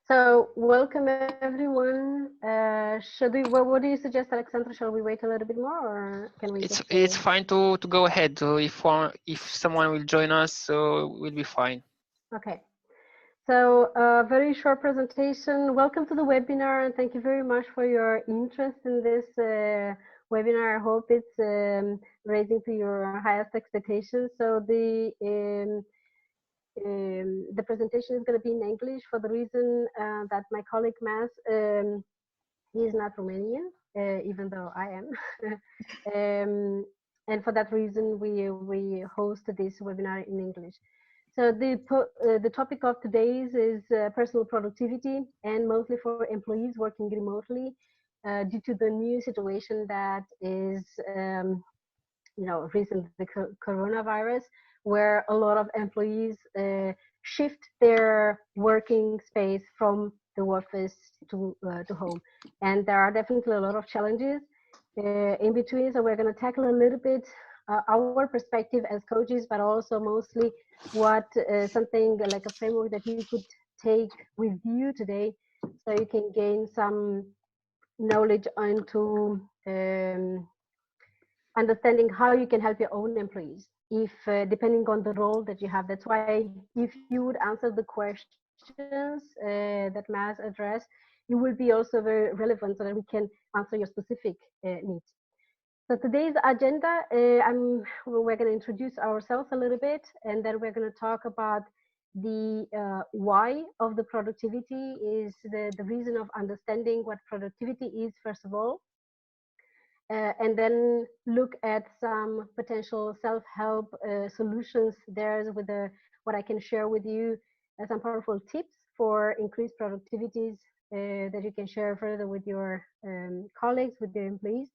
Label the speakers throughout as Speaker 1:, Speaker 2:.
Speaker 1: So welcome everyone. What do you suggest, Alexandra? Shall we wait a little bit more, or can we just
Speaker 2: It's fine to go ahead. So if someone will join us, so we'll be fine.
Speaker 1: Okay. So a very short presentation. Welcome to the webinar, and thank you very much for your interest in this webinar. I hope it's raising to your highest expectations. So the presentation is going to be in English for the reason that my colleague Mas, he is not Romanian, even though I am. And for that reason, we host this webinar in English. So the topic of today's is personal productivity, and mostly for employees working remotely due to the new situation that is, recent the coronavirus, where a lot of employees shift their working space from the office to home, and there are definitely a lot of challenges in between. So we're going to tackle a little bit our perspective as coaches, but also mostly what something like a framework that you could take with you today, so you can gain some knowledge into understanding how you can help your own employees, if depending on the role that you have. That's why if you would answer the questions that Maz addressed, you will be also very relevant, so that we can answer your specific needs. So today's agenda, we're going to introduce ourselves a little bit, and then we're going to talk about the why of the productivity, is the reason of understanding what productivity is, first of all, and then look at some potential self-help solutions there with what I can share with you, some powerful tips for increased productivities that you can share further with your colleagues, with your employees.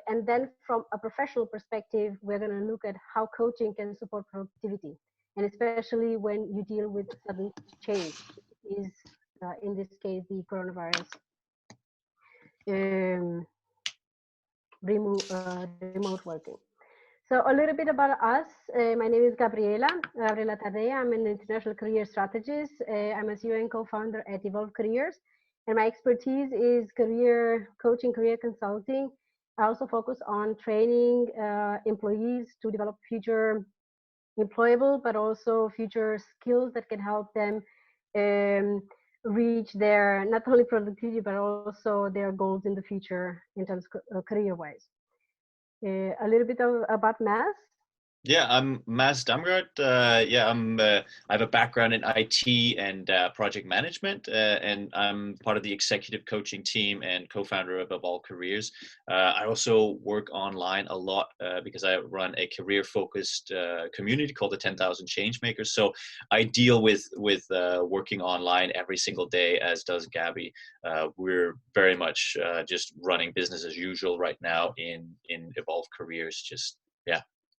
Speaker 1: And then from a professional perspective, we're going to look at how coaching can support productivity, and especially when you deal with sudden change, is in this case the coronavirus. Remote working. So a little bit about us. My name is Gabriela Tadea. I'm an international career strategist. I'm a CEO and co-founder at Evolve Careers. And my expertise is career coaching, career consulting. I also focus on training employees to develop future employable, but also future skills that can help them reach their not only productivity, but also their goals in the future in terms of career-wise. A little bit about Mass.
Speaker 3: Yeah, I'm Mads Damgaard. I have a background in IT and project management, and I'm part of the executive coaching team and co-founder of Evolve Careers. I also work online a lot because I run a career-focused community called the 10,000 Changemakers. So I deal with working online every single day, as does Gabby. We're very much just running business as usual right now in Evolve Careers.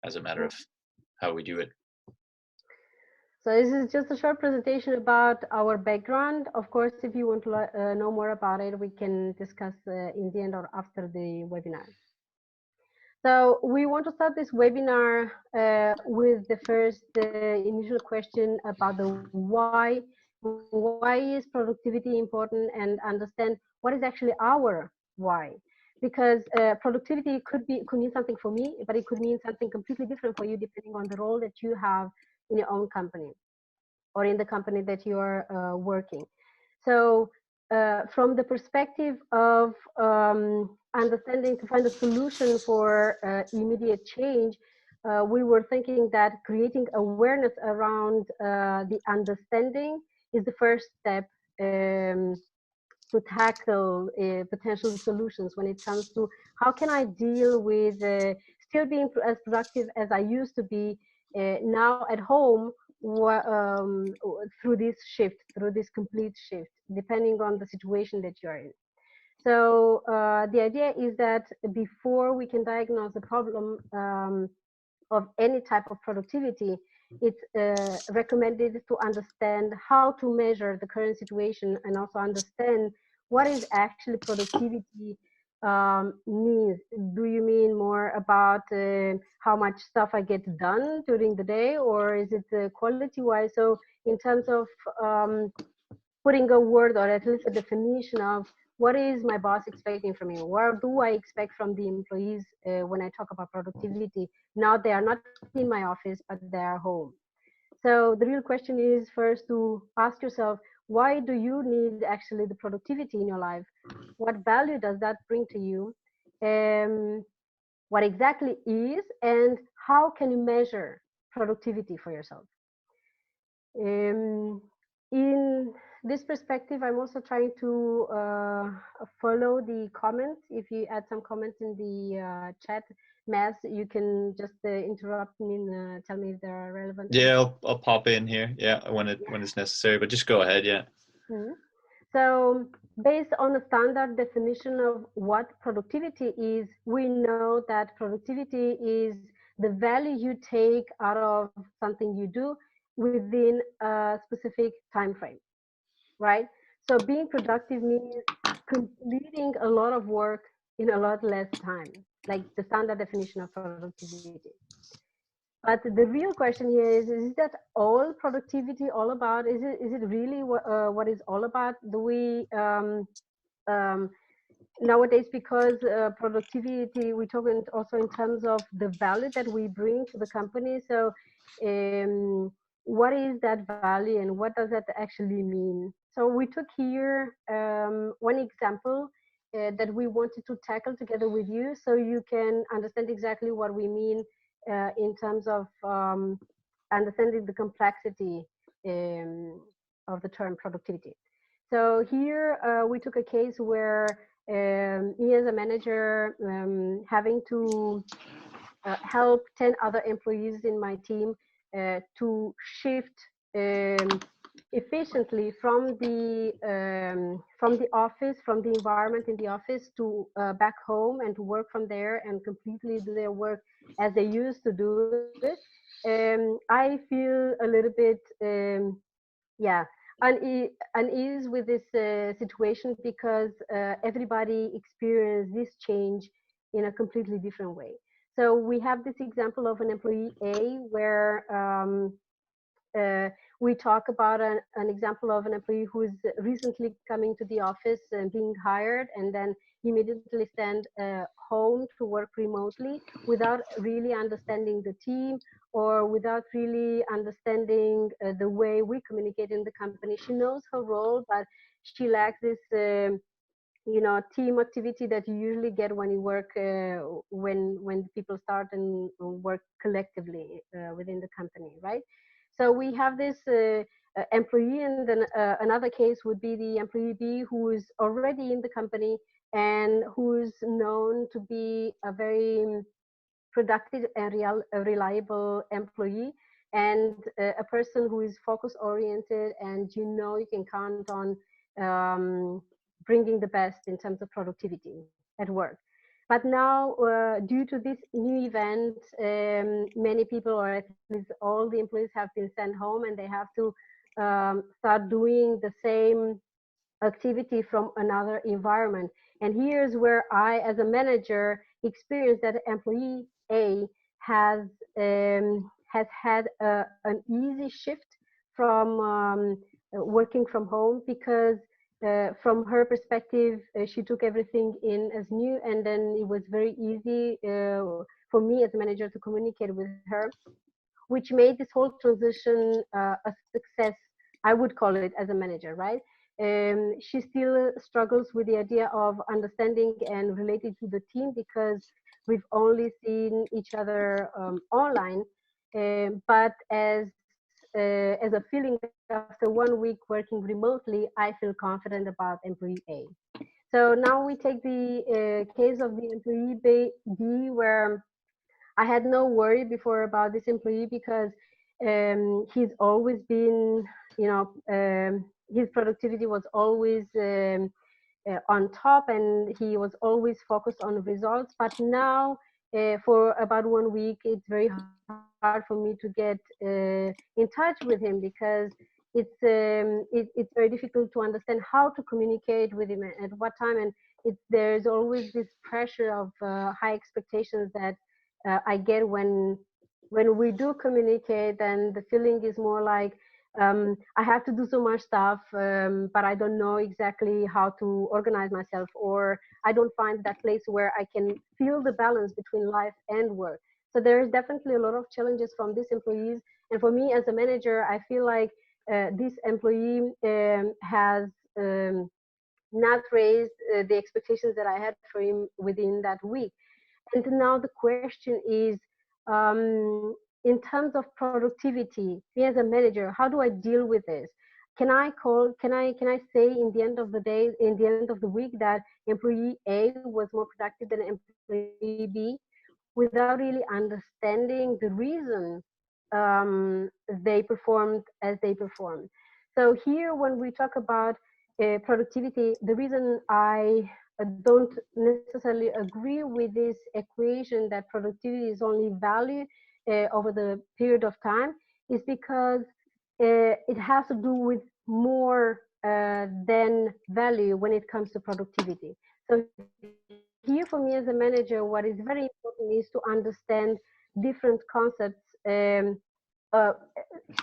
Speaker 3: As a matter of how we do it.
Speaker 1: So this is just a short presentation about our background. Of course, if you want to know more about it, we can discuss in the end or after the webinar. So we want to start this webinar with the first initial question about the why. Why is productivity important, and understand what is actually our why? Because productivity could mean something for me, but it could mean something completely different for you, depending on the role that you have in your own company or in the company that you are working. So from the perspective of understanding, to find a solution for immediate change, we were thinking that creating awareness around the understanding is the first step to tackle potential solutions when it comes to how can I deal with still being as productive as I used to be now at home, through this shift, through this complete shift, depending on the situation that you're in. So the idea is that before we can diagnose the problem of any type of productivity, it's recommended to understand how to measure the current situation, and also understand what is actually productivity means. Do you mean more about how much stuff I get done during the day, or is it quality wise? So in terms of putting a word or at least a definition of what is my boss expecting from me? What do I expect from the employees when I talk about productivity? Now they are not in my office, but they are home. So the real question is first to ask yourself, why do you need actually the productivity in your life? What value does that bring to you? What exactly is, and how can you measure productivity for yourself? Um, in this perspective, I'm also trying to follow the comments. If you add some comments in the chat, Mass, you can just interrupt me and tell me if they are relevant or
Speaker 3: Yeah,
Speaker 1: not.
Speaker 3: I'll pop in here. Yeah, when it's necessary, but just go ahead. Yeah.
Speaker 1: Mhm. So, based on the standard definition of what productivity is, we know that productivity is the value you take out of something you do within a specific time frame, right? So, being productive means completing a lot of work in a lot less time, like the standard definition of productivity. But the real question here is that all productivity all about? Is it really what is all about? Do we um, nowadays, because productivity, we talk also in terms of the value that we bring to the company. So um, what is that value and what does that actually mean? So we took here one example that we wanted to tackle together with you so you can understand exactly what we mean in terms of understanding the complexity um, of the term productivity. So here we took a case where me as a manager having to help 10 other employees in my team to shift efficiently from the office, from the environment in the office to back home and to work from there and completely do their work as they used to do it. I feel a little bit yeah unease with this situation because everybody experienced this change in a completely different way. So we have this example of an employee A where uh, we talk about an example of an employee who is recently coming to the office and being hired and then immediately sent home to work remotely without really understanding the team or without really understanding the way we communicate in the company. She knows her role, but she lacks this team activity that you usually get when you work when people start and work collectively within the company, right? So we have this employee, and then another case would be the employee B, who is already in the company and who's known to be a very productive and reliable employee, and a person who is focus oriented, and you can count on um, bringing the best in terms of productivity at work. But now, due to this new event, many people, or at least all the employees, have been sent home, and they have to start doing the same activity from another environment. And here's where I, as a manager, experience that employee A has had an easy shift from working from home because from her perspective, she took everything in as new, and then it was very easy for me as a manager to communicate with her, which made this whole transition a success. I would call it as a manager, right? She still struggles with the idea of understanding and relating to the team because we've only seen each other online. But as a feeling after 1 week working remotely, I feel confident about employee A. So now we take the case of the employee B, where I had no worry before about this employee because he's always been, his productivity was always on top, and he was always focused on results. But now, for about 1 week, it's very hard for me to get in touch with him because it's very difficult to understand how to communicate with him at what time, and there's always this pressure of high expectations that I get when we do communicate, and the feeling is more like I have to do so much stuff, but I don't know exactly how to organize myself, or I don't find that place where I can feel the balance between life and work. So there is definitely a lot of challenges from these employees. And for me as a manager, I feel like this employee has not raised the expectations that I had for him within that week. And now the question is, in terms of productivity, me as a manager, how do I deal with this? Can I call? Can I say in the end of the day, in the end of the week, that employee A was more productive than employee B, without really understanding the reason they performed as they performed? So here, when we talk about productivity, the reason I don't necessarily agree with this equation that productivity is only value over the period of time is because it has to do with more than value when it comes to productivity. So here for me as a manager, what is very important is to understand different concepts uh,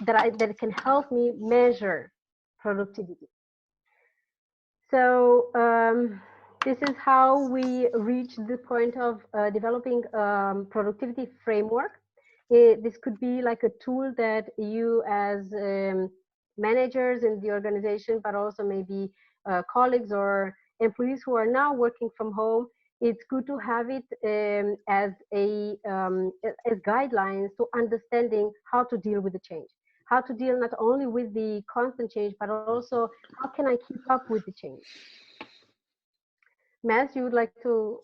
Speaker 1: that can help me measure productivity. So this is how we reach the point of developing productivity framework. This could be like a tool that you as managers in the organization, but also maybe colleagues or employees who are now working from home, it's good to have it as guidelines to understanding how to deal with the change, how to deal not only with the constant change, but also how can I keep up with the change. Matt, you would like to?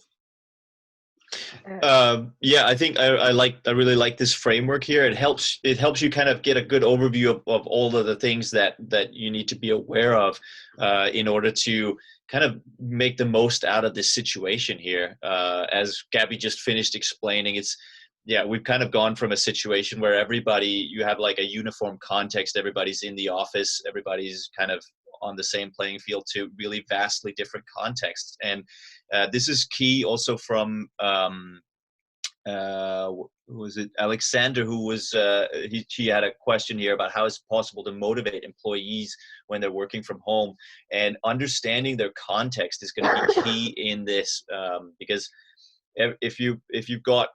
Speaker 3: Yeah, I think I really like this framework here. It helps you kind of get a good overview of all of the things that you need to be aware of in order to kind of make the most out of this situation here. As Gabby just finished explaining, yeah, we've kind of gone from a situation where you have like a uniform context, everybody's in the office, everybody's kind of on the same playing field, to really vastly different contexts. And this is key also from who was it, Alexander, who was he had a question here about how it's possible to motivate employees when they're working from home, and understanding their context is going to be key in this, because if you've got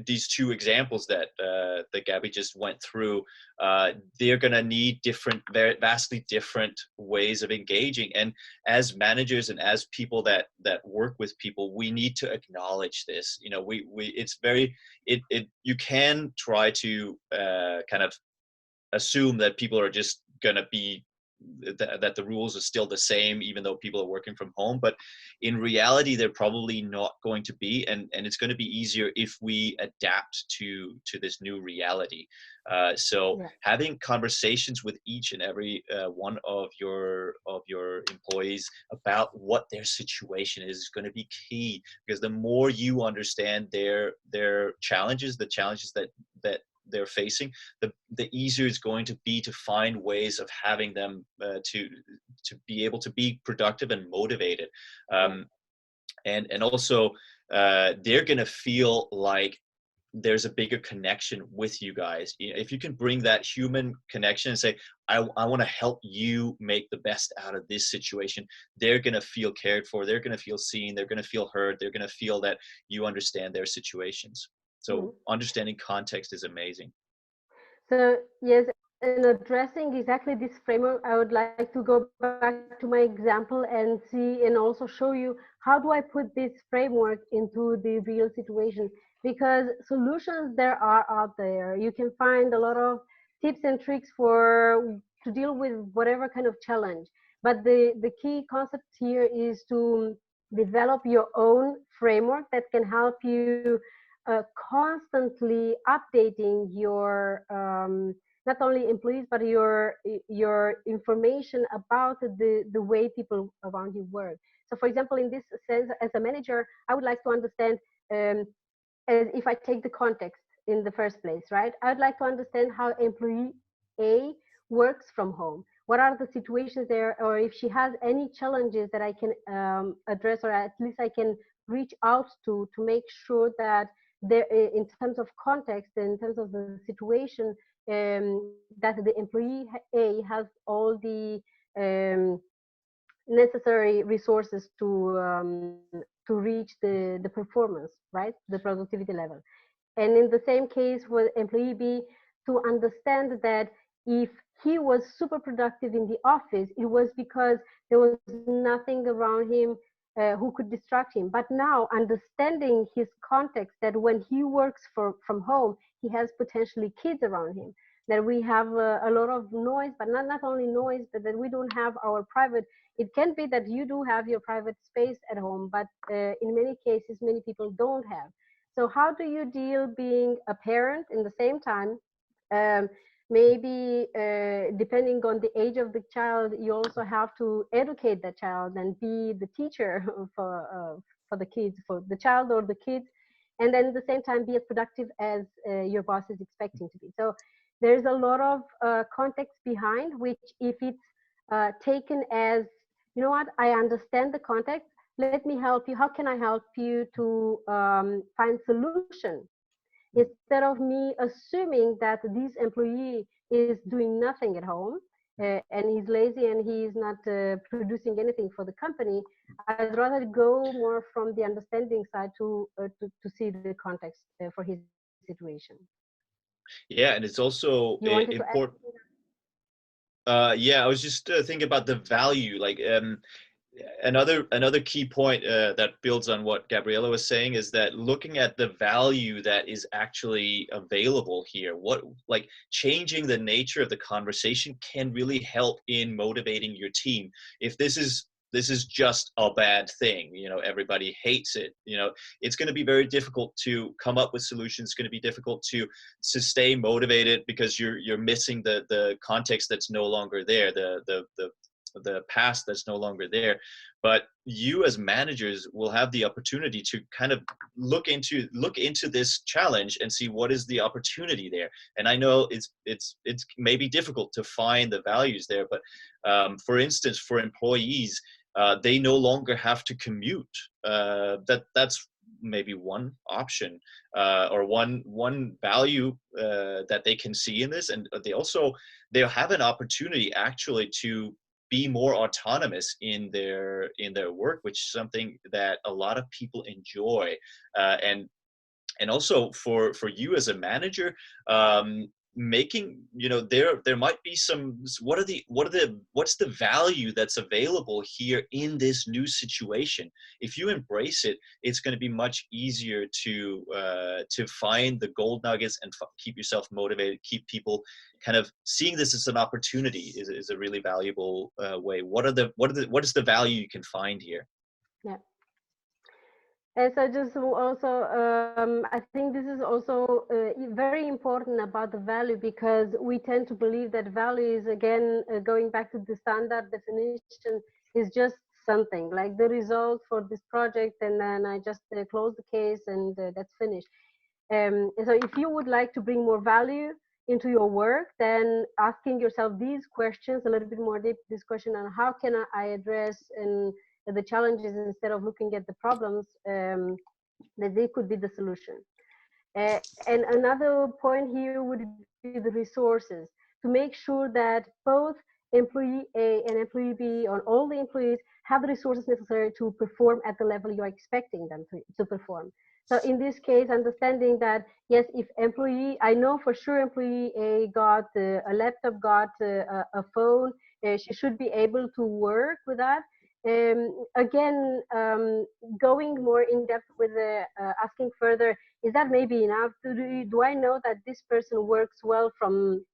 Speaker 3: these two examples that Gabby just went through, they're going to need vastly different ways of engaging. And as managers and as people that work with people, we need to acknowledge this. You know, it's very you can try to kind of assume that people are just going to be that the rules are still the same even though people are working from home, but in reality they're probably not going to be, and it's going to be easier if we adapt to this new reality. So
Speaker 1: Yeah.
Speaker 3: having conversations with each and every one of your employees about what their situation is going to be key, because the more you understand their challenges, the challenges that they're facing, the easier it's going to be to find ways of having them to be able to be productive and motivated. And also they're going to feel like there's a bigger connection with you guys. If you can bring that human connection and say, I want to help you make the best out of this situation, they're going to feel cared for, they're going to feel seen, they're going to feel heard, they're going to feel that you understand their situations. So understanding context is amazing.
Speaker 1: So yes, in addressing exactly this framework, I would like to go back to my example and see, and also show you how do I put this framework into the real situation. Because solutions there are out there. You can find a lot of tips and tricks to deal with whatever kind of challenge. But the key concept here is to develop your own framework that can help you constantly updating your not only employees but your information about the way people around you work. So for example, in this sense, as a manager, I would like to understand, as if I take the context in the first place, right? I'd like to understand how employee A works from home. What are the situations there, or if she has any challenges that I can address, or at least I can reach out to make sure that there, in terms of context, in terms of the situation, that the employee A has all the um, necessary resources to reach the performance, right? The productivity level. And in the same case for employee B, to understand that if he was super productive in the office, it was because there was nothing around him who could distract him. But now understanding his context, that when he works from home, he has potentially kids around him, that we have a lot of noise, but not only noise, but that we don't have our private. It can be that you do have your private space at home, but in many cases, many people don't have. So how do you deal being a parent in the same time? Um, Maybe depending on the age of the child, you also have to educate the child and be the teacher for the kids, for the child or the kids, and then at the same time be as productive as your boss is expecting to be. So there's a lot of context behind, which if it's taken as, you know what, I understand the context, let me help you, how can I help you to find solution, instead of me assuming that this employee is doing nothing at home and he's lazy and he's not producing anything for the company. I'd rather go more from the understanding side to see the context for his situation.
Speaker 3: Yeah, and it's
Speaker 1: You
Speaker 3: also
Speaker 1: wanted to add something?
Speaker 3: important. Yeah, I was just thinking about the value. Like another key point that builds on what Gabriela was saying is that looking at the value that is actually available here, what, like, changing the nature of the conversation can really help in motivating your team. If this is just a bad thing, everybody hates it, it's going to be very difficult to come up with solutions. It's going to be difficult to stay motivated because you're missing the context that's no longer there, the past that's no longer there. But you as managers will have the opportunity to kind of look into this challenge and see what is the opportunity there. And I know it's maybe difficult to find the values there, but for instance, for employees, they no longer have to commute. That's maybe one option, or one value that they can see in this. And they'll have an opportunity actually to be more autonomous in their work, which is something that a lot of people enjoy. And also for you as a manager, making, there might be some, what's the value that's available here in this new situation. If you embrace it, it's going to be much easier to find the gold nuggets and keep yourself motivated, keep people kind of seeing this as an opportunity is a really valuable way. What is the value you can find here?
Speaker 1: Yeah. And so just also, I think this is also very important about the value, because we tend to believe that value is, again, going back to the standard definition, is just something like the result for this project, and then I just close the case and that's finished. And so if you would like to bring more value into your work, then asking yourself these questions a little bit more deep, this question on how can I address and the challenges instead of looking at the problems, that they could be the solution. And another point here would be the resources, to make sure that both employee A and employee B, or all the employees, have the resources necessary to perform at the level you are expecting them to perform. So in this case, understanding that, yes, if employee, I know for sure employee A got a laptop, got a phone, she should be able to work with that. Again, going more in depth with asking further, is that maybe enough? Do I know that this person works well from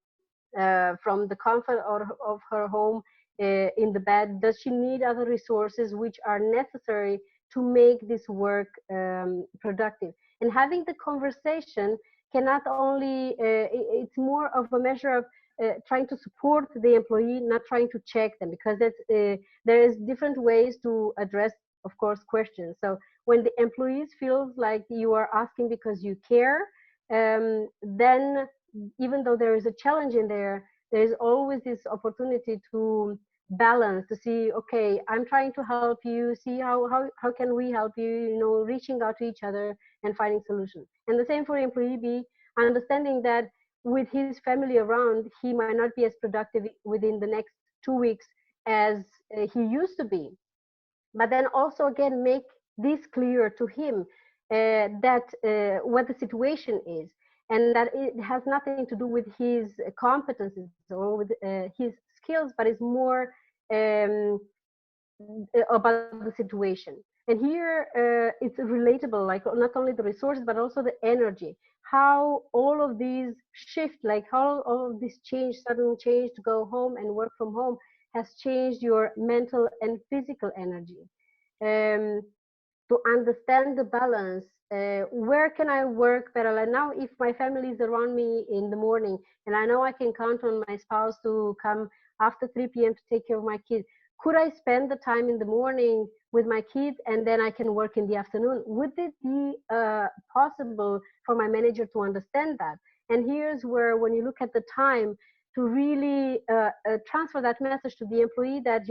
Speaker 1: the comfort of her home in the bed? Does she need other resources which are necessary to make this work productive? And having the conversation cannot only, it's more of a measure of trying to support the employee, not trying to check them, because there is different ways to address, of course, questions. So when the employees feels like you are asking because you care, then even though there is a challenge in there is always this opportunity to balance, to see, okay, I'm trying to help you, see how can we help you, reaching out to each other and finding solutions. And the same for employee B, understanding that with his family around, he might not be as productive within the next 2 weeks as he used to be. But then also again make this clear to him, that what the situation is, and that it has nothing to do with his competences or with his skills, but it's more um, about the situation. And here it's relatable, like not only the resources but also the energy, how all of these shift, like how all of this change, sudden change to go home and work from home, has changed your mental and physical energy. um, to understand the balance. Where can I work better? Like now, if my family is around me in the morning and I know I can count on my spouse to come after 3 p.m. to take care of my kids, could I spend the time in the morning with my kids and then I can work in the afternoon? Would it be possible for my manager to understand that? And here's where, when you look at the time, to really transfer that message to the employee that,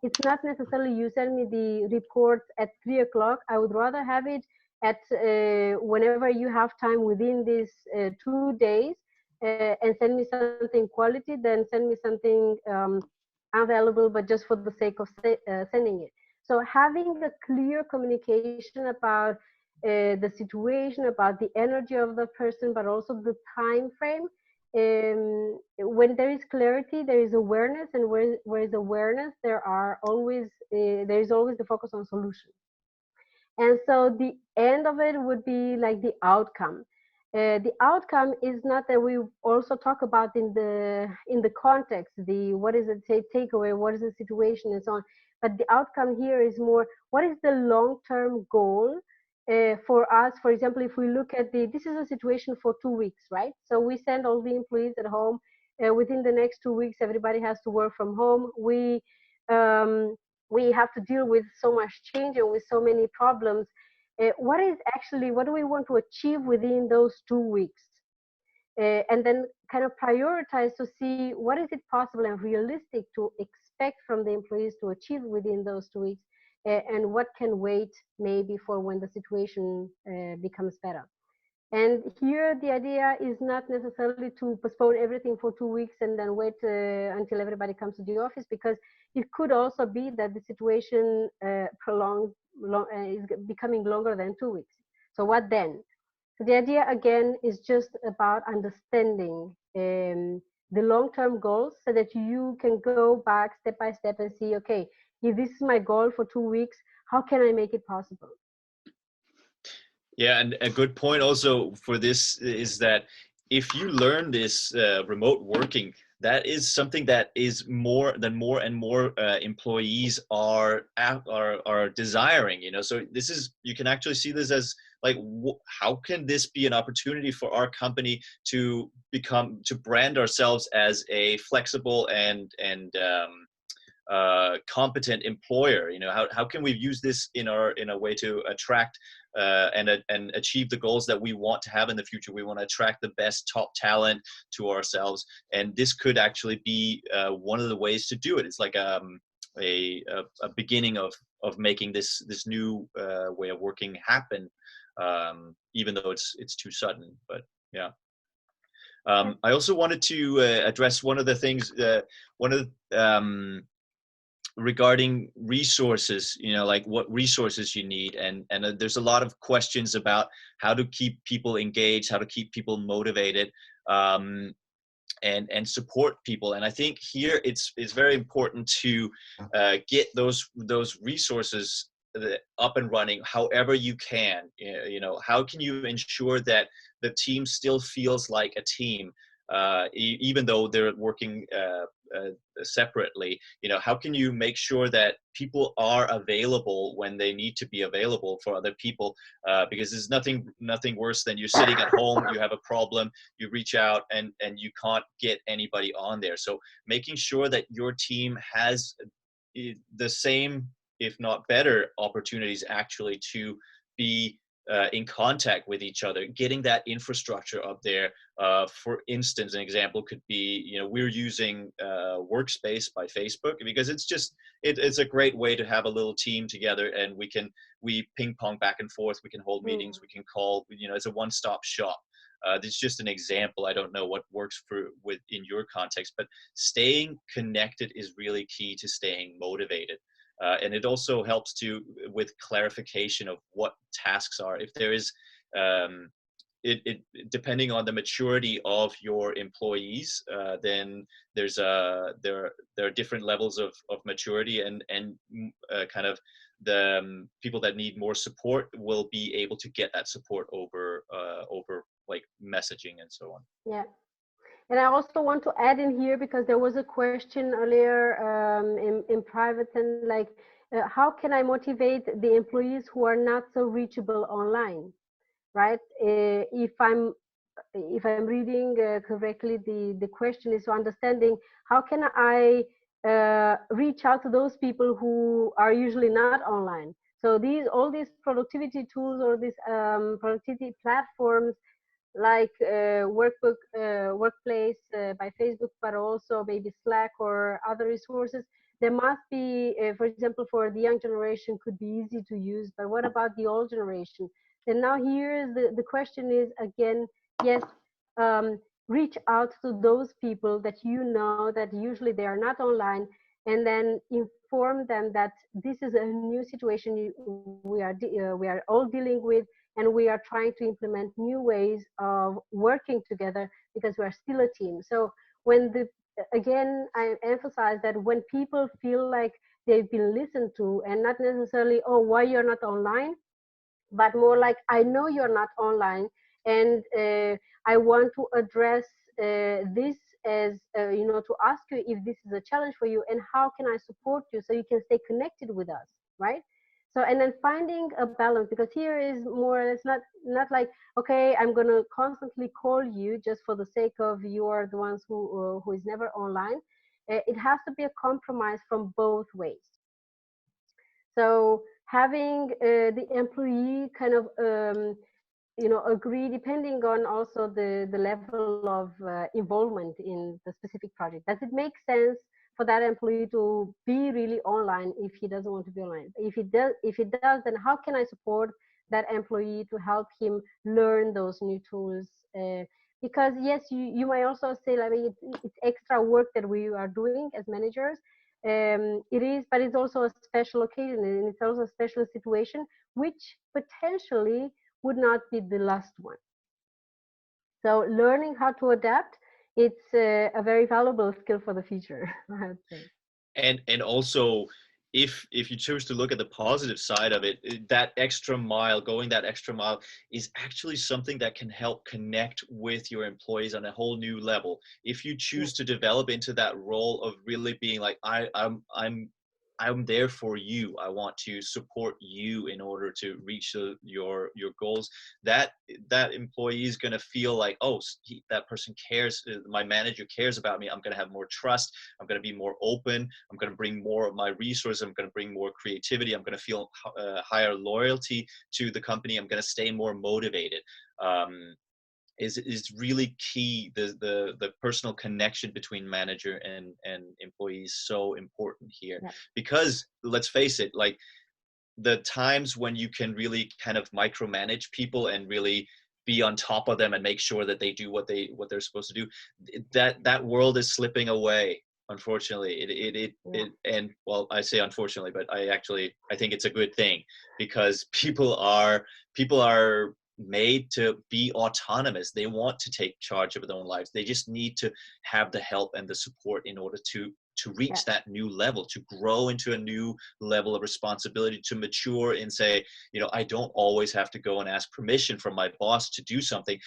Speaker 1: it's not necessarily you send me the report at 3 o'clock. I would rather have it at whenever you have time within these 2 days, and send me something quality than send me something available, but just for the sake of sending it. So having a clear communication about the situation, about the energy of the person, but also the time frame. When there is clarity, there is awareness, and where is awareness, there is always the focus on solution. And so the end of it would be like the outcome. The outcome is not that we also talk about in the context, the what is it, say, takeaway, what is the situation and so on. But the outcome here is more, what is the long-term goal for us? For example, if we look at this is a situation for 2 weeks, right? So we send all the employees at home. Within the next 2 weeks, everybody has to work from home. Um, we have to deal with so much change and with so many problems. What do we want to achieve within those 2 weeks? And then kind of prioritize to see what is it possible and realistic to expect from the employees to achieve within those 2 weeks, and what can wait maybe for when the situation becomes better. And here, the idea is not necessarily to postpone everything for 2 weeks and then wait until everybody comes to the office, because it could also be that the situation is becoming longer than 2 weeks. So what then? So the idea again is just about understanding the long-term goals, so that you can go back step by step and see, okay, if this is my goal for 2 weeks, how can I make it possible?
Speaker 3: Yeah, and a good point also for this is that if you learn this remote working, that is something that is more and more employees are desiring. So this is, you can actually see this as like, how can this be an opportunity for our company to brand ourselves as a flexible and competent employer? How can we use this in a way to attract and achieve the goals that we want to have in the future? We want to attract the best top talent to ourselves, and this could actually be one of the ways to do it. It's like a beginning of making this new way of working happen, even though it's too sudden. But yeah. I also wanted to address one of the things, regarding resources, like what resources you need. And there's a lot of questions about how to keep people engaged, how to keep people motivated, and support people. And I think here it's very important to get those resources up and running however you can. How can you ensure that the team still feels like a team, even though they're working separately? How can you make sure that people are available when they need to be available for other people? Because there's nothing worse than you're sitting at home, you have a problem, you reach out and you can't get anybody on there. So making sure that your team has the same, if not better, opportunities actually to be in contact with each other, getting that infrastructure up there. For instance, an example could be, we're using Workspace by Facebook, because it's a great way to have a little team together, and we ping pong back and forth. We can hold meetings, we can call, it's a one-stop shop. This is just an example. I don't know what works in your context, but staying connected is really key to staying motivated. And it also helps with clarification of what tasks are. If there is, um, it depending on the maturity of your employees, then there are different levels of maturity, and kind of the people that need more support will be able to get that support over like messaging and so on.
Speaker 1: Yeah. And I also want to add in here, because there was a question earlier in private, and like, how can I motivate the employees who are not so reachable online, right? If I'm reading correctly, the question is understanding how can I reach out to those people who are usually not online. So all these productivity tools, or these productivity platforms, like workplace by Facebook, but also maybe Slack or other resources. There must be, for example, for the young generation, could be easy to use. But what about the old generation? And now here the question is again, yes, um, reach out to those people that you know that usually they are not online, and then inform them that this is a new situation we are all dealing with, and we are trying to implement new ways of working together, because we are still a team. So when again, I emphasize that when people feel like they've been listened to, and not necessarily, oh, why you're not online, but more like, I know you're not online, and I want to address this as to ask you if this is a challenge for you, and how can I support you so you can stay connected with us, right? So, and then finding a balance, because here is more, it's not like, okay, I'm going to constantly call you just for the sake of you are the ones who is never online. It has to be a compromise from both ways. So having the employee kind of agree, depending on also the level of involvement in the specific project. Does it make sense for that employee to be really online if he doesn't want to be online? If it does, then how can I support that employee to help him learn those new tools? Because yes, you might also say, like, it's extra work that we are doing as managers. It is, but it's also a special occasion, and it's also a special situation, which potentially would not be the last one. So learning how to adapt, it's a very valuable skill for the future, I would say.
Speaker 3: And also, if you choose to look at the positive side of it, that extra mile, going that extra mile, is actually something that can help connect with your employees on a whole new level. If you choose to develop into that role of really being like, I'm there for you. I want to support you in order to reach your goals. That employee is going to feel like, oh, that person cares. My manager cares about me. I'm going to have more trust. I'm going to be more open. I'm going to bring more of my resources. I'm going to bring more creativity. I'm going to feel higher loyalty to the company. I'm going to stay more motivated. Is really key. The personal connection between manager and employee is so important here. Yeah. Because let's face it, like, the times when you can really kind of micromanage people and really be on top of them and make sure that they do what they're supposed to do, that world is slipping away, unfortunately. It and well, I say unfortunately, but I think it's a good thing, because people are made to be autonomous. They want to take charge of their own lives. They just need to have the help and the support in order to reach that new level, to grow into a new level of responsibility, to mature and say, I don't always have to go and ask permission from my boss to do something.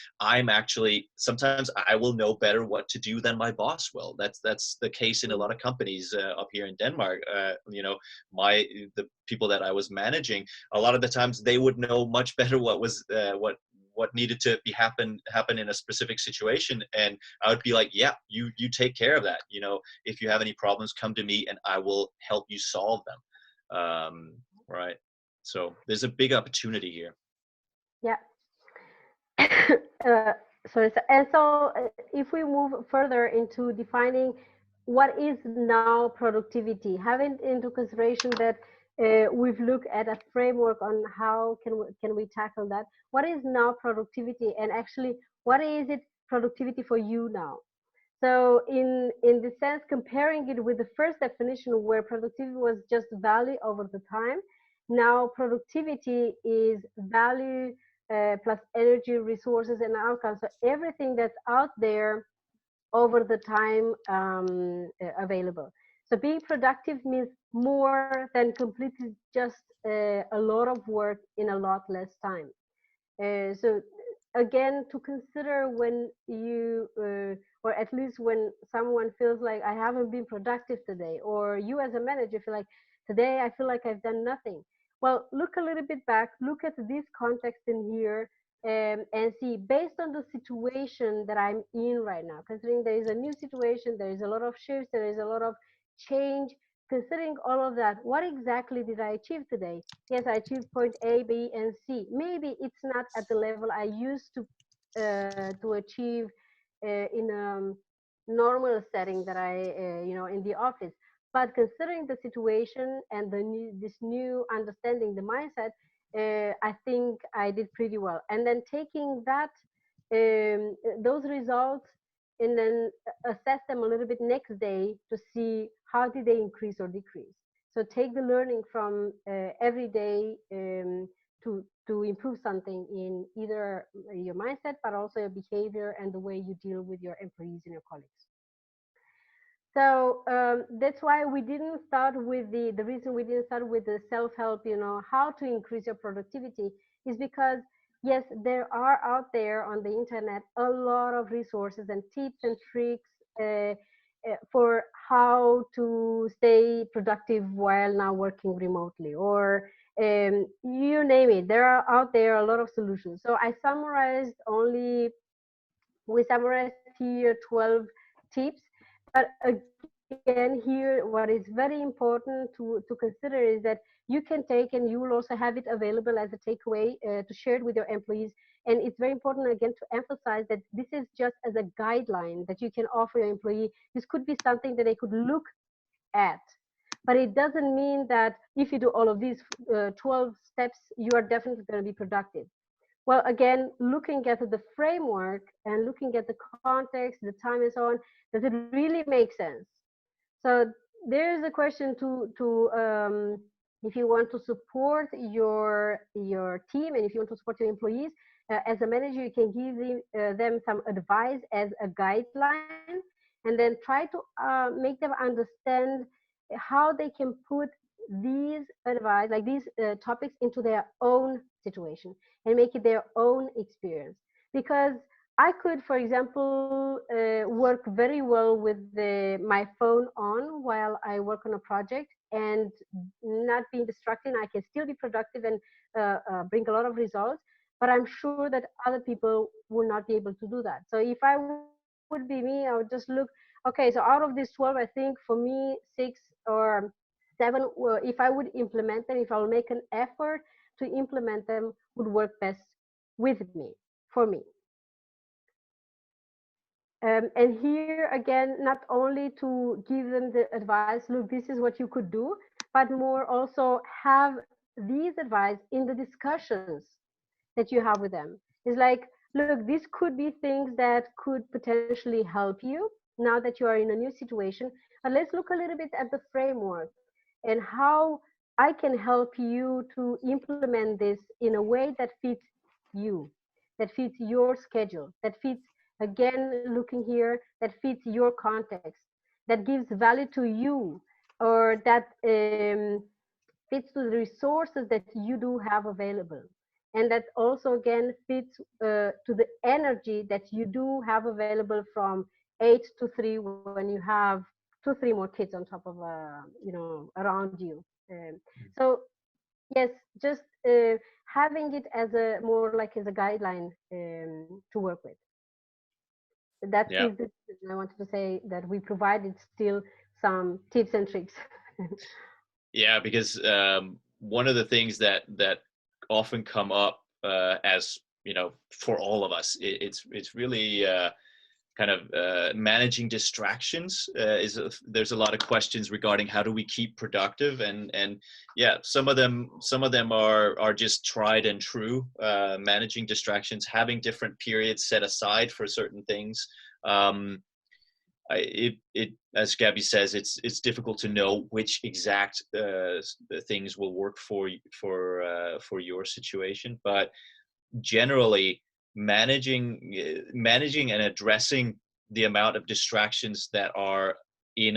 Speaker 3: Sometimes I will know better what to do than my boss will. That's the case in a lot of companies up here in Denmark. The people that I was managing, a lot of the times they would know much better what needed to happen in a specific situation, and I would be like, yeah, you take care of that. If you have any problems, come to me and I will help you solve them. Right. So there's a big opportunity here.
Speaker 1: Yeah. Sorry. And so if we move further into defining what is now productivity, having into consideration that we've looked at a framework on how can we tackle that. What is now productivity, and actually What is it productivity for you now? So in the sense, comparing it with the first definition where productivity was just value over the time, now productivity is value plus energy, resources, and outcomes. So everything that's out there over the time available. So being productive means more than completely just a lot of work in a lot less time. So again, to consider when you, or at least when someone feels like I haven't been productive today, or you as a manager feel like today I feel like I've done nothing. Well, look a little bit back, look at this context in here, and see based on the situation that I'm in right now, considering there is a new situation, there is a lot of shifts, there is a lot of change. Considering all of that, what exactly did I achieve today? Yes, I achieved point A, B, and C. Maybe it's not at the level I used to achieve in a normal setting that I, in the office. But considering the situation and this new understanding, the mindset, I think I did pretty well. And then taking those results, and then assess them a little bit next day to see how did they increase or decrease. So take the learning from every day to improve something in either your mindset, but also your behavior and the way you deal with your employees and your colleagues. So that's why we didn't start with the reason we didn't start with the self-help, how to increase your productivity is because, yes, there are out there on the internet a lot of resources and tips and tricks for how to stay productive while now working remotely, or you name it. There are out there a lot of solutions. So we summarized here 12 tips. But again, here, what is very important to consider is that you can take, and you will also have it available as a takeaway to share it with your employees. And it's very important, again, to emphasize that this is just as a guideline that you can offer your employee. This could be something that they could look at. But it doesn't mean that if you do all of these 12 steps, you are definitely going to be productive. Well, again, looking at the framework and looking at the context, the time, and so on, does it really make sense? So there is a question to if you want to support your team and if you want to support your employees as a manager, you can give them some advice as a guideline, and then try to make them understand how they can put these advice, like these topics, into their own situation and make it their own experience. Because I could, for example, work very well with my phone on while I work on a project and not being distracted. I can still be productive and bring a lot of results. But I'm sure that other people will not be able to do that. So if I would be me, I would just look, okay, so out of these 12, I think for me, 6 or 7, if I would implement them, if I'll make an effort to implement them, would work best with me, for me. And here again, not only to give them the advice, look, this is what you could do, but more also have these advice in the discussions that you have with them. It's like, look, this could be things that could potentially help you now that you are in a new situation. But let's look a little bit at the framework and how I can help you to implement this in a way that fits you, that fits your schedule, that fits, again, looking here, that fits your context, that gives value to you, or that fits to the resources that you do have available. And that also, again, fits to the energy that you do have available from 8 to 3 when you have 2, 3 more kids on top of, around you. So yes, just having it as a more like as a guideline to work with. That
Speaker 3: Yeah.
Speaker 1: is the, I wanted to say that we provided still some tips and tricks.
Speaker 3: Yeah, because one of the things that often come up as for all of us, it's really kind of managing distractions there's a lot of questions regarding how do we keep productive, and yeah, some of them are just tried and true. Managing distractions, having different periods set aside for certain things. It as Gabby says, it's difficult to know which exact things will work for your situation, but generally managing and addressing the amount of distractions that are in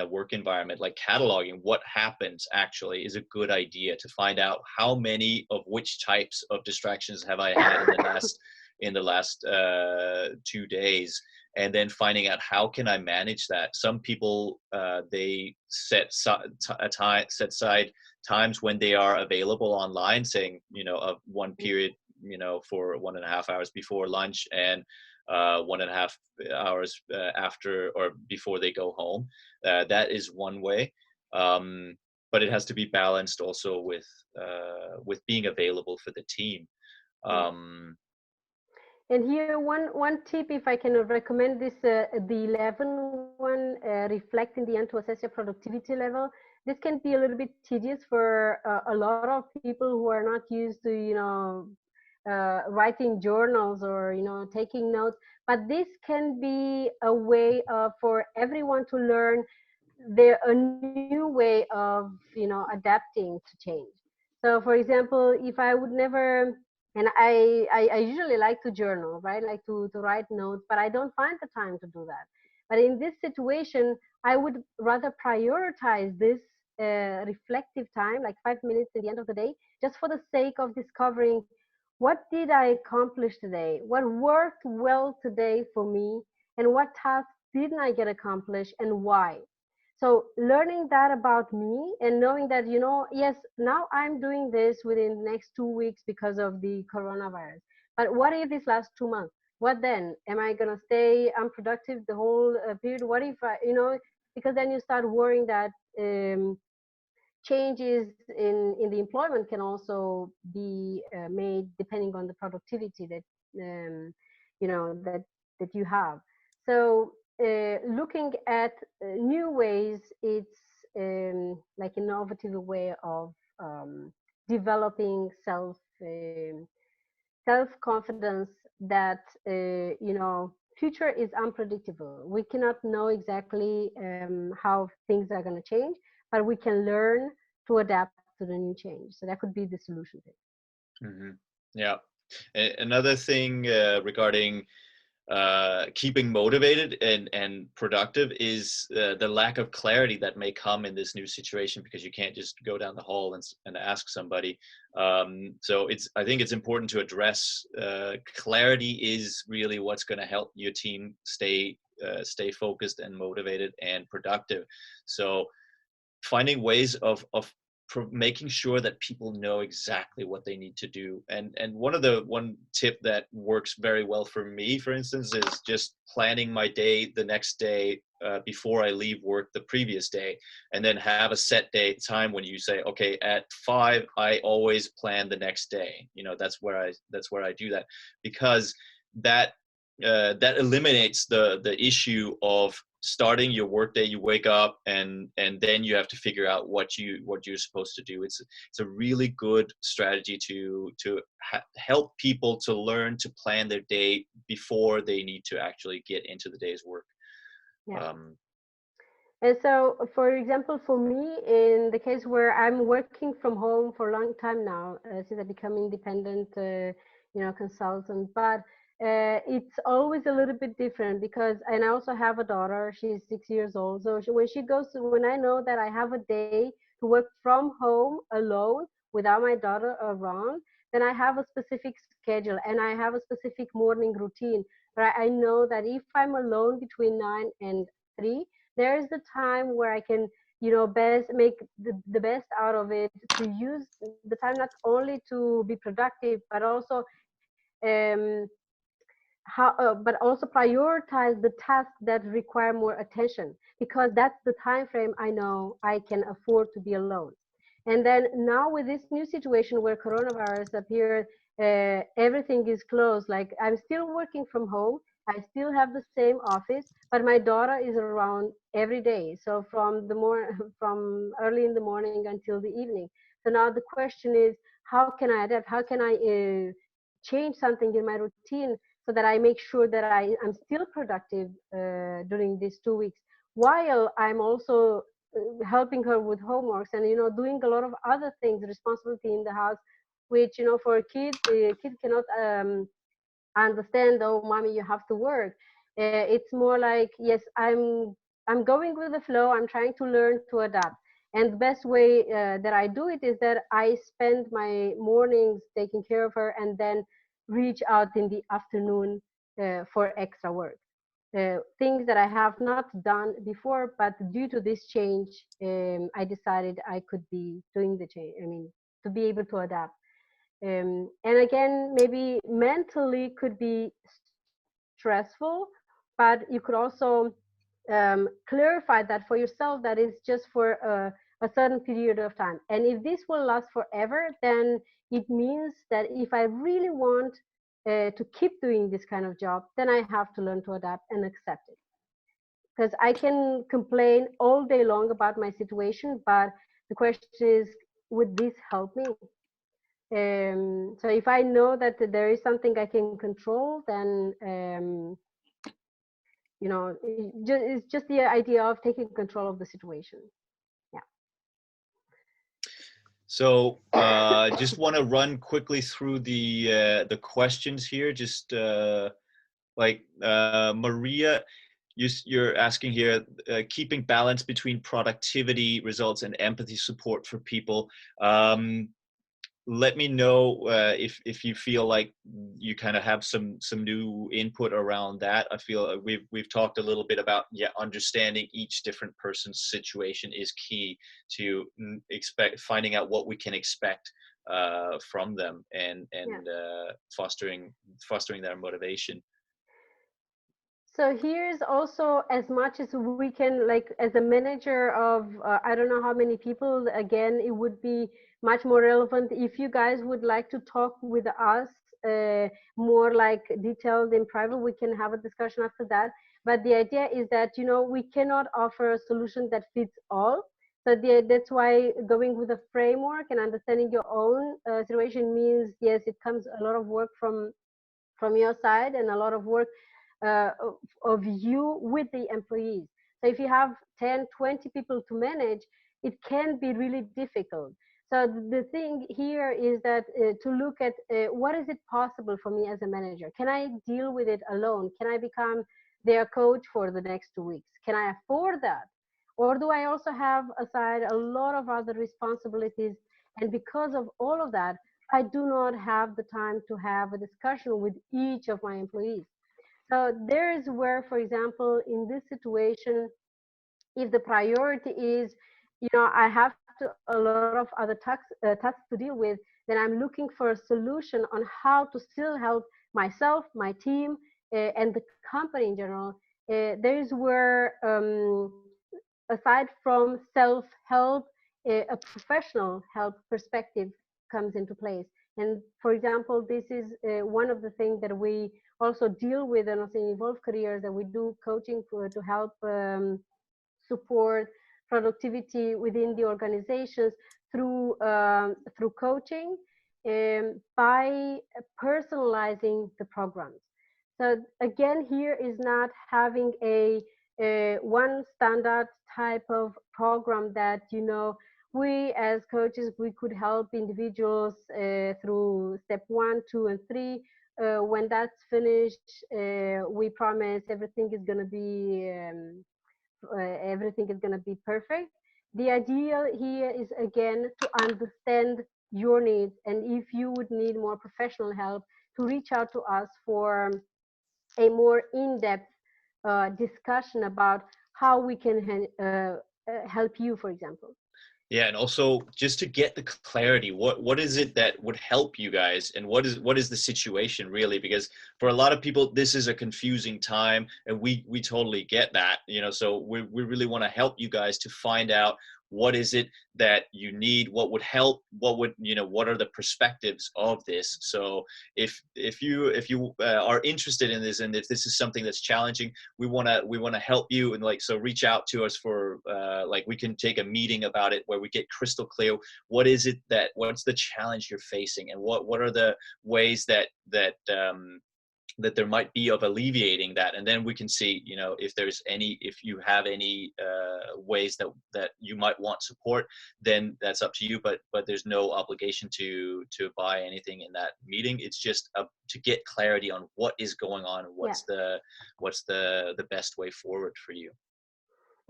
Speaker 3: a work environment, like cataloging what happens actually, is a good idea to find out how many of which types of distractions have I had in the last 2 days, and then finding out how can I manage that. Some people they set aside times when they are available online, saying of one period for 1.5 hours before lunch and 1.5 hours after or before they go home. That is one way, but it has to be balanced also with being available for the team.
Speaker 1: And here, one tip, if I can recommend this, the 11 one, reflecting the end to assess your productivity level. This can be a little bit tedious for a lot of people who are not used to, writing journals or, taking notes. But this can be a way for everyone to learn a new way of, adapting to change. So, for example, if I would never, and I usually like to journal, right? Like to write notes, but I don't find the time to do that. But in this situation, I would rather prioritize this reflective time, like 5 minutes at the end of the day, just for the sake of discovering what did I accomplish today, what worked well today for me, and what tasks didn't I get accomplished, and why. So learning that about me and knowing that, yes, now I'm doing this within the next 2 weeks because of the coronavirus. But what if this lasts 2 months? What then? Am I going to stay unproductive the whole period? What if because then you start worrying that changes in the employment can also be made depending on the productivity that that you have. So looking at new ways, it's like innovative way of developing self confidence that future is unpredictable. We cannot know exactly how things are going to change, but we can learn to adapt to the new change. So that could be the solution to it.
Speaker 3: Mm-hmm. Yeah. Another thing regarding keeping motivated and productive is the lack of clarity that may come in this new situation, because you can't just go down the hall and ask somebody. So I think it's important to address clarity is really what's going to help your team stay focused and motivated and productive. So finding ways of making sure that people know exactly what they need to do. And one tip that works very well for me, for instance, is just planning my day the next day before I leave work the previous day, and then have a set time when you say, okay, at 5 I always plan the next day. That's where I do that, because that eliminates the issue of starting your workday. You wake up and then you have to figure out what you're supposed to do. It's a really good strategy to help people to learn to plan their day before they need to actually get into the day's work.
Speaker 1: Yeah. And so, for example, for me, in the case where I'm working from home for a long time now, since I become independent, consultant, but it's always a little bit different because, and I also have a daughter. She's 6 years old. So when I know that I have a day to work from home alone without my daughter around, then I have a specific schedule and I have a specific morning routine. Right? I know that if I'm alone between 9 and 3, there's the time where I can, best make the best out of it, to use the time not only to be productive, but also but also prioritize the tasks that require more attention, because that's the time frame I know I can afford to be alone. And then now with this new situation where coronavirus appeared, everything is closed. Like, I'm still working from home, I still have the same office, but my daughter is around every day. So from from early in the morning until the evening. So now the question is, how can I adapt? How can I change something in my routine so that I make sure that I'm still productive during these 2 weeks, while I'm also helping her with homeworks and doing a lot of other things, responsibility in the house, which for a kid, the kid cannot understand, oh mommy, you have to work. It's more like, yes, I'm going with the flow, I'm trying to learn to adapt. And the best way that I do it is that I spend my mornings taking care of her and then reach out in the afternoon for extra work, things that I have not done before, but due to this change, I decided I could be doing the change, I mean, to be able to adapt. And again, maybe mentally could be stressful, but you could also clarify that for yourself that it's just for a certain period of time. And if this will last forever, then it means that if I really want to keep doing this kind of job, then I have to learn to adapt and accept it. Because I can complain all day long about my situation, but the question is, would this help me? So if I know that there is something I can control, then it's just the idea of taking control of the situation. Yeah.
Speaker 3: So just want to run quickly through the questions here. Just Maria, you're asking here, keeping balance between productivity results and empathy support for people. Let me know if you feel like you kind of have some new input around that. I feel we've talked a little bit about understanding each different person's situation is key to finding out what we can expect from them and fostering their motivation.
Speaker 1: So here's also, as much as we can, like as a manager of I don't know how many people, again, it would be much more relevant if you guys would like to talk with us more like detailed in private. We can have a discussion after that. But the idea is that we cannot offer a solution that fits all. So that's why going with a framework and understanding your own situation means, yes, it comes a lot of work from your side and a lot of work of you with the employees. So if you have 10, 20 people to manage, it can be really difficult. So the thing here is that to look at what is it possible for me as a manager? Can I deal with it alone? Can I become their coach for the next 2 weeks? Can I afford that? Or do I also have aside a lot of other responsibilities? And because of all of that, I do not have the time to have a discussion with each of my employees. So there is where, for example, in this situation, if the priority is, I have a lot of other tasks to deal with, then I'm looking for a solution on how to still help myself, my team, and the company in general. There is where, aside from self-help, a professional help perspective comes into place. And for example, this is one of the things that we also deal with and also involve careers, that we do coaching to help support productivity within the organizations through coaching, by personalizing the programs. So again, here is not having a one standard type of program that we as coaches, we could help individuals through step 1, 2, and 3. When that's finished, we promise everything is going to be perfect. The idea here is again to understand your needs, and if you would need more professional help, to reach out to us for a more in-depth discussion about how we can help you, for example.
Speaker 3: Yeah, and also just to get the clarity, what is it that would help you guys, and what is the situation really? Because for a lot of people, this is a confusing time, and we totally get that, so we really want to help you guys to find out what is it that you need, what would help, what would, what are the perspectives of this. So if you are interested in this, and if this is something that's challenging, we want to help you, and so reach out to us for we can take a meeting about it where we get crystal clear what's the challenge you're facing, and what are the ways that there might be of alleviating that. And then we can see, if you have any ways that you might want support, then that's up to you, but there's no obligation to buy anything in that meeting. It's just to get clarity on what is going on, and what's the best way forward for you.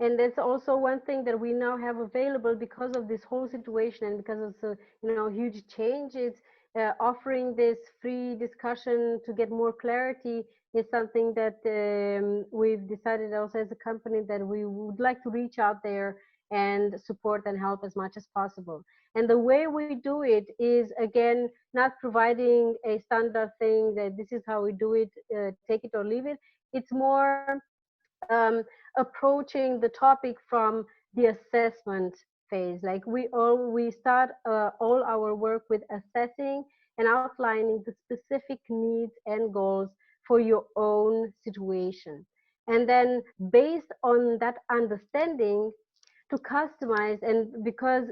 Speaker 1: And that's also one thing that we now have available because of this whole situation, and because of the huge change. It's offering this free discussion to get more clarity is something that we've decided also as a company that we would like to reach out there and support and help as much as possible. And the way we do it is, again, not providing a standard thing that this is how we do it, take it or leave it. It's more approaching the topic from the assessment phase. Like we start all our work with assessing and outlining the specific needs and goals for your own situation. And then based on that understanding, to customize. And because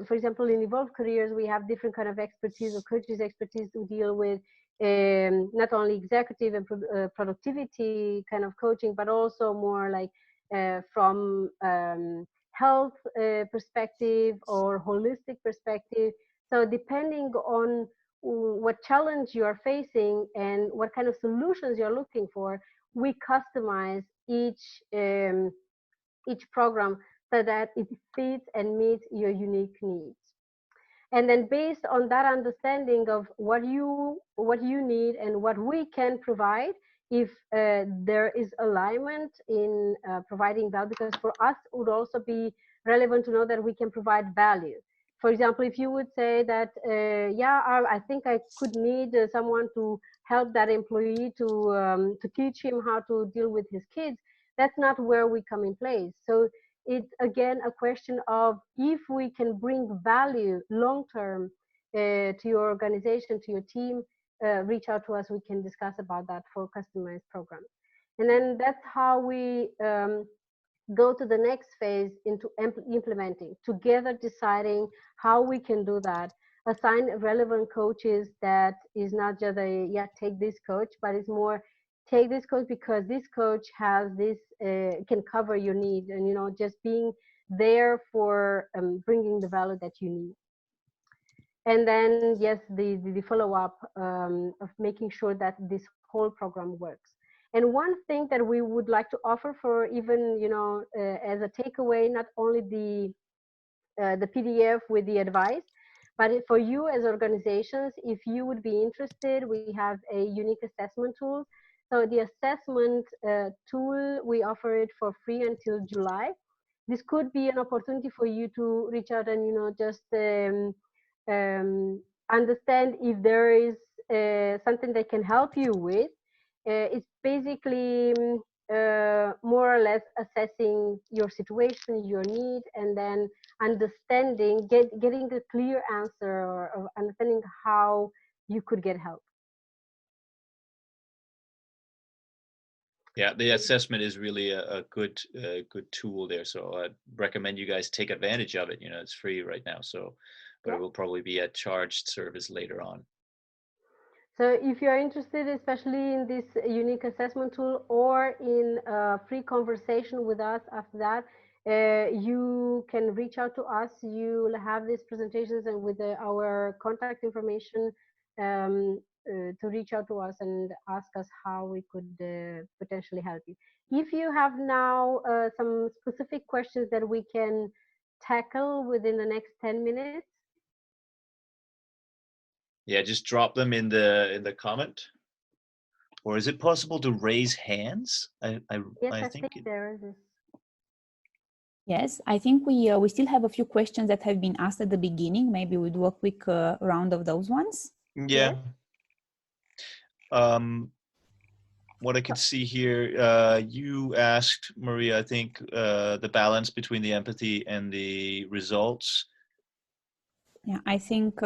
Speaker 1: for example, in Evolved Careers, we have different kind of expertise, or coaches expertise, to deal with not only executive and productivity kind of coaching, but also more like from health perspective or holistic perspective. So depending on what challenge you are facing and what kind of solutions you're looking for, we customize each program so that it fits and meets your unique needs. And then based on that understanding of what you need and what we can provide, if there is alignment in providing value, because for us it would also be relevant to know that we can provide value. For example, if you would say that I think I could need someone to help that employee to teach him how to deal with his kids, that's not where we come in place. So it's again a question of, if we can bring value long term to your organization, to your team, reach out to us. We can discuss about that for customized programs. And then that's how we go to the next phase into implementing, together deciding how we can do that. Assign relevant coaches. That is not just take this coach, but it's more, take this coach because this coach has this, can cover your need, and just being there for bringing the value that you need. And then yes, the follow-up of making sure that this whole program works. And one thing that we would like to offer, for even as a takeaway, not only the PDF with the advice, but for you as organizations, if you would be interested, we have a unique assessment tool. So the assessment tool, we offer it for free until July. This could be an opportunity for you to reach out and just understand if there is something that can help you with. It's basically more or less assessing your situation, your need, and then understanding, getting a clear answer, or understanding how you could get help.
Speaker 3: Yeah, the assessment is really a good tool there. So I recommend you guys take advantage of it. It's free right now. So, but it will probably be a charged service later on.
Speaker 1: So if you are interested, especially in this unique assessment tool, or in a free conversation with us after that, you can reach out to us. You will have these presentations and with our contact information to reach out to us and ask us how we could potentially help you. If you have now some specific questions that we can tackle within the next 10 minutes.
Speaker 3: Yeah, just drop them in the comment. Or is it possible to raise hands?
Speaker 1: Yes, I think there is.
Speaker 4: Yes, I think we still have a few questions that have been asked at the beginning. Maybe we'll do a quick round of those ones.
Speaker 3: Yeah. what I could see here, you asked, Maria, I think, the balance between the empathy and the results.
Speaker 4: Yeah, I think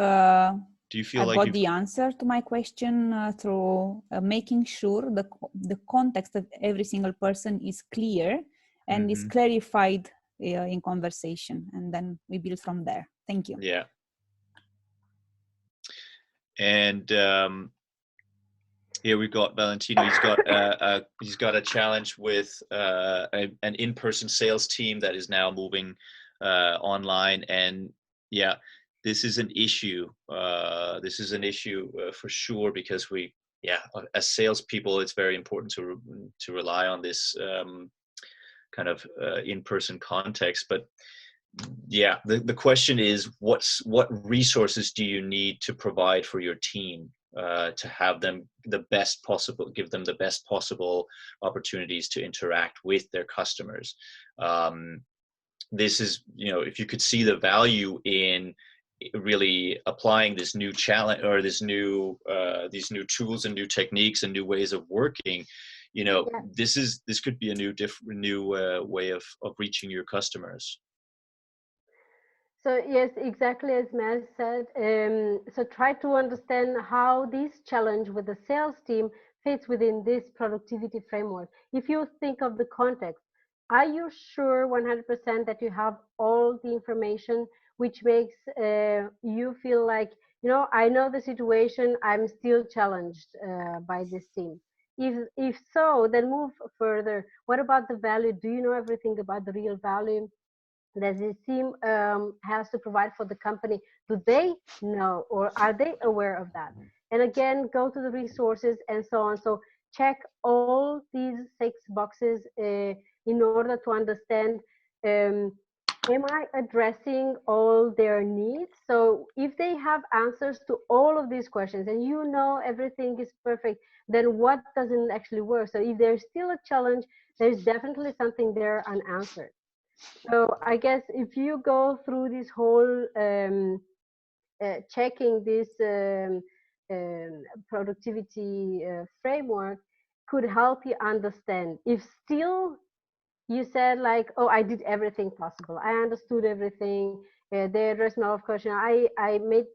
Speaker 3: Do you feel
Speaker 4: I
Speaker 3: like
Speaker 4: got
Speaker 3: you've...
Speaker 4: the answer to my question through making sure the context of every single person is clear and is clarified in conversation, and then we build from there. Thank you.
Speaker 3: Yeah. And here we've got Valentino. He's got a challenge with an in-person sales team that is now moving online, and yeah, this is an issue. This is an issue for sure, because as salespeople, it's very important to rely on this kind of in-person context. But yeah, the question is, what resources do you need to provide for your team to have them give them the best possible opportunities to interact with their customers? This is, if you could see the value in really applying this new challenge, or these new tools and new techniques and new ways of working, this could be a new way of reaching your customers.
Speaker 1: So yes, exactly as Maz said. So try to understand how this challenge with the sales team fits within this productivity framework. If you think of the context, are you sure 100% that you have all the information, which makes you feel like, I know the situation, I'm still challenged by this team. If so, then move further. What about the value? Do you know everything about the real value that this team has to provide for the company? Do they know, or are they aware of that? And again, go to the resources and so on. So check all these 6 boxes in order to understand, am I addressing all their needs? So if they have answers to all of these questions and everything is perfect, then what doesn't actually work? So if there's still a challenge, there's definitely something there unanswered. So I guess if you go through this whole checking this productivity framework, could help you understand. If still you said like, oh, I did everything possible, I understood everything, they addressed my question, I made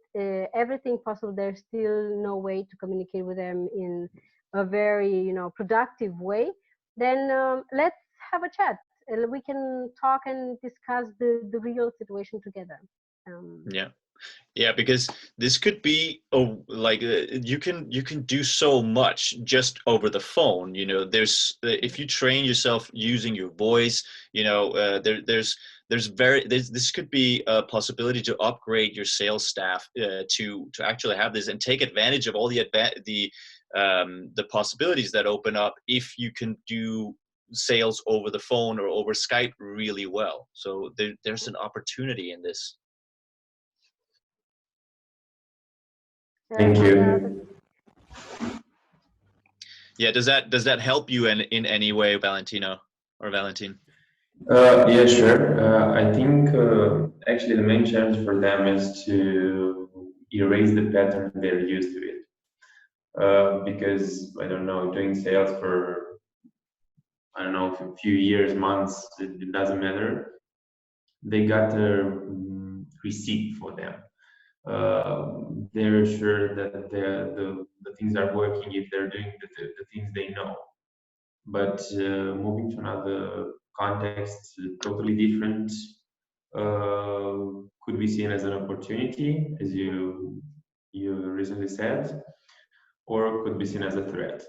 Speaker 1: everything possible, there's still no way to communicate with them in a very productive way, then let's have a chat. We can talk and discuss the real situation together.
Speaker 3: Yeah, because this could be you can do so much just over the phone. There's if you train yourself using your voice, this could be a possibility to upgrade your sales staff to actually have this and take advantage of all the possibilities that open up if you can do sales over the phone or over Skype really well. So there's an opportunity in this.
Speaker 5: Thank you.
Speaker 3: Yeah, does that help you in any way, Valentino or Valentin?
Speaker 5: Yeah, sure. I think actually the main challenge for them is to erase the pattern they're used to it. Because I don't know, doing sales for a few years, months, it doesn't matter. They got a receipt for them. They're sure that the things are working if they're doing the things they know. But moving to another context, totally different, could be seen as an opportunity, as you recently said, or could be seen as a threat.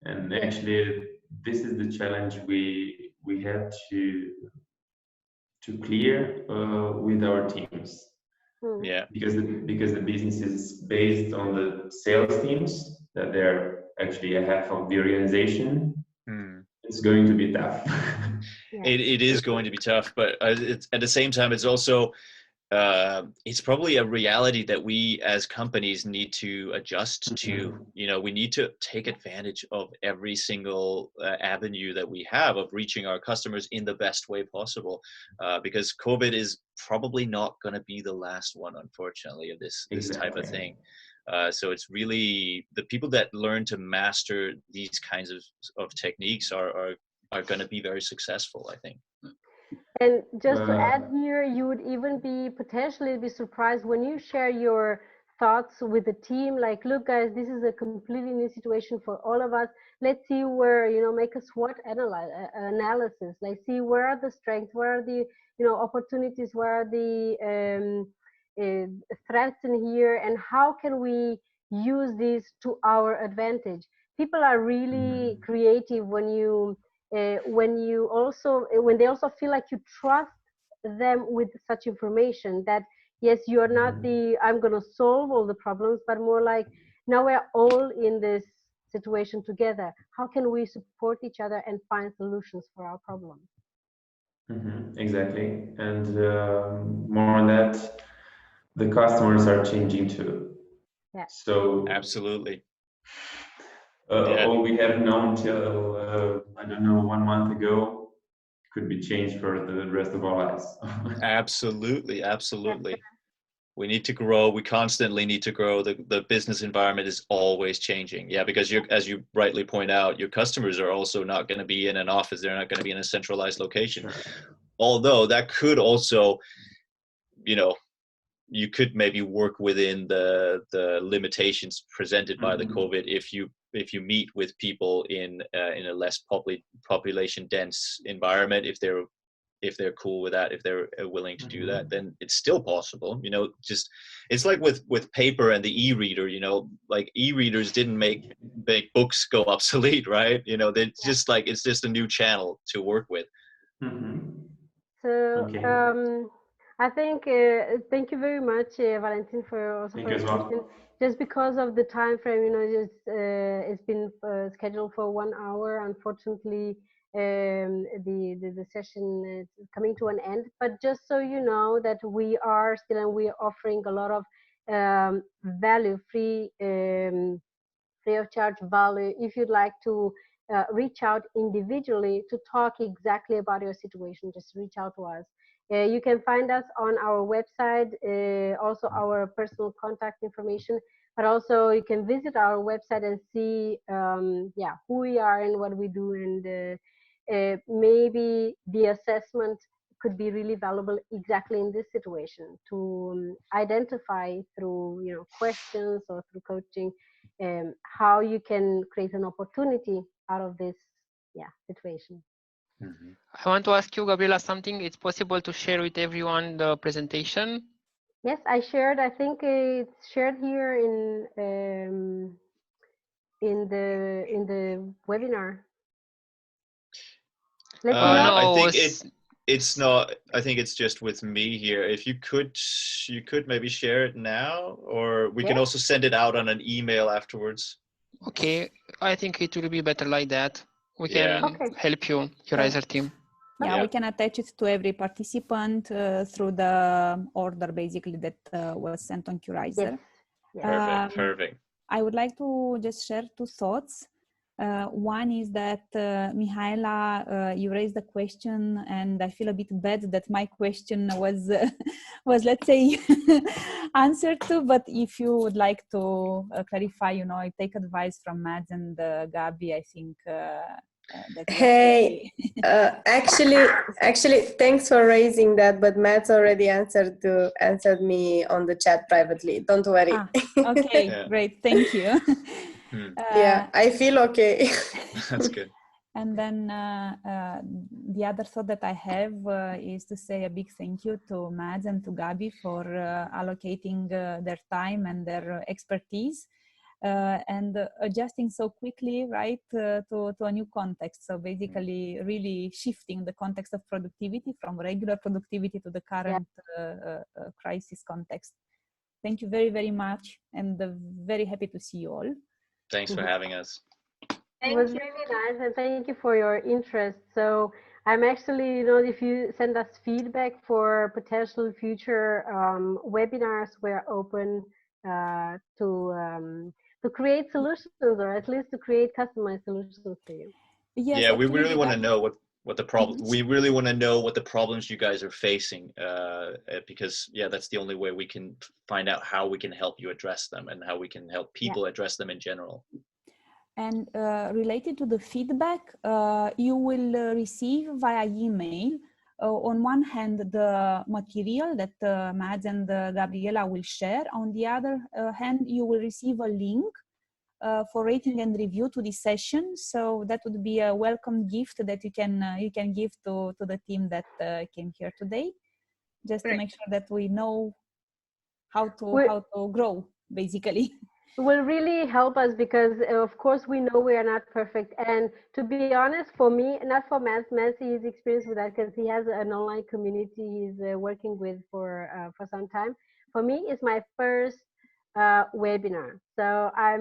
Speaker 5: And actually, this is the challenge we have to clear with our teams.
Speaker 3: Yeah,
Speaker 5: because the business is based on the sales teams, that they're actually a half of the organization. It's going to be tough.
Speaker 3: it is going to be tough, but it's, at the same time, it's also it's probably a reality that we as companies need to adjust to. You know, we need to take advantage of every single avenue that we have of reaching our customers in the best way possible, because COVID is probably not going to be the last one, unfortunately, of this type of thing. So it's really the people that learn to master these kinds of techniques are going to be very successful, I think.
Speaker 1: And just to add here, you would even be potentially be surprised when you share your thoughts with the team. Like, look, guys, this is a completely new situation for all of us. Let's see where, make a SWOT analysis. Like, see where are the strengths, where are the, opportunities, where are the threats in here, and how can we use these to our advantage. People are really creative when they also feel like you trust them with such information, that yes, you are not I'm going to solve all the problems, but more like, now we're all in this situation together. How can we support each other and find solutions for our problems?
Speaker 5: Exactly. And more on that, the customers are changing too.
Speaker 1: Yeah.
Speaker 5: So
Speaker 3: absolutely.
Speaker 5: All we have known till I don't know, 1 month ago could be changed for the rest of our lives.
Speaker 3: Absolutely. We need to grow. We constantly need to grow. The business environment is always changing. Yeah, because as you rightly point out, your customers are also not going to be in an office. They're not going to be in a centralized location. Sure. Although that could also, you could maybe work within the limitations presented by the COVID if you meet with people in a less population dense environment. If they're cool with that, if they're willing to do that, then it's still possible. Just it's like with paper and the e-reader. Like e-readers didn't make books go obsolete, right? They're just like, it's just a new channel to work with.
Speaker 1: So okay. I think thank you very much, Valentin, for your question. Just because of the time frame, it's been scheduled for 1 hour. Unfortunately, the session is coming to an end. But just so you know that we are offering a lot of value, free of charge value. If you'd like to reach out individually to talk exactly about your situation, just reach out to us. You can find us on our website, also our personal contact information, but also you can visit our website and see who we are and what we do, and maybe the assessment could be really valuable exactly in this situation to identify through questions or through coaching how you can create an opportunity out of this situation.
Speaker 2: I want to ask you, Gabriela, something. It's possible to share with everyone the presentation?
Speaker 1: Yes, I shared. I think it's shared here in the webinar.
Speaker 2: No,
Speaker 3: I think it's not. I think it's just with me here. If you could maybe share it now, or we can also send it out on an email afterwards.
Speaker 2: Okay, I think it will be better like that. We can help you, your Riser team.
Speaker 4: Yeah, we can attach it to every participant through the order basically that was sent on QRiser.
Speaker 3: Yes. Perfect.
Speaker 4: I would like to just share 2 thoughts. One is that Mihaela, you raised a question, and I feel a bit bad that my question was let's say answered to. But if you would like to clarify, I take advice from Mads and Gabi. I think.
Speaker 6: Hey, actually, thanks for raising that. But Matt's already answered me on the chat privately. Don't worry.
Speaker 4: Okay, great. Thank you.
Speaker 6: Yeah, I feel okay.
Speaker 3: That's good.
Speaker 4: And then the other thought that I have is to say a big thank you to Mads and to Gabi for allocating their time and their expertise. And adjusting so quickly, right, to a new context. So basically really shifting the context of productivity from regular productivity to the current crisis context. Thank you very, very much, and very happy to see you all.
Speaker 3: Thanks for having us.
Speaker 1: It was really nice, and thank you for your interest. So I'm actually, if you send us feedback for potential future webinars, we're open to create solutions, or at least to create customized solutions for you.
Speaker 4: Yes,
Speaker 3: yeah, we really want to know what the problem.
Speaker 4: Mhm.
Speaker 3: We really want to know what the problems you guys are facing, because yeah, that's the only way we can find out how we can help you address them and how we can help people address them in general.
Speaker 4: And related to the feedback, you will receive via email, on one hand, the material that Mads and Gabriela will share. On the other hand, you will receive a link for rating and review to this session. So that would be a welcome gift that you can give to the team that came here today, just to make sure that we know how to grow, basically.
Speaker 1: Will really help us because of course we know we are not perfect, and to be honest, for me, not for Mads, he's experienced with that because he has an online community he's working with for some time. For me, it's my first webinar, so I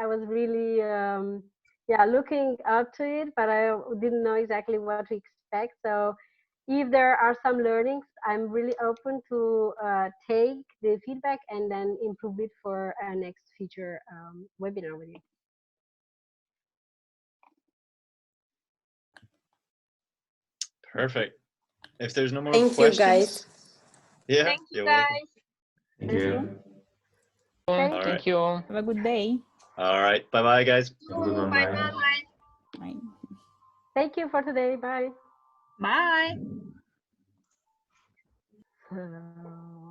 Speaker 1: was really looking up to it, but I didn't know exactly what to expect. So if there are some learnings, I'm really open to take the feedback and then improve it for our next future webinar with you.
Speaker 3: Perfect. If there's no more
Speaker 6: Thank
Speaker 3: questions,
Speaker 6: you, guys.
Speaker 3: yeah,
Speaker 7: Thank you,
Speaker 3: you're welcome.
Speaker 7: guys.
Speaker 5: Thank
Speaker 1: Thank
Speaker 5: you.
Speaker 1: you.
Speaker 2: Thank
Speaker 3: right.
Speaker 2: you.
Speaker 4: Have a good day.
Speaker 3: All right. Bye bye, guys.
Speaker 5: Have a good one.
Speaker 7: Bye
Speaker 5: Bye.
Speaker 7: bye.
Speaker 4: Bye.
Speaker 1: Thank you for today. Bye.
Speaker 7: Bye.
Speaker 1: So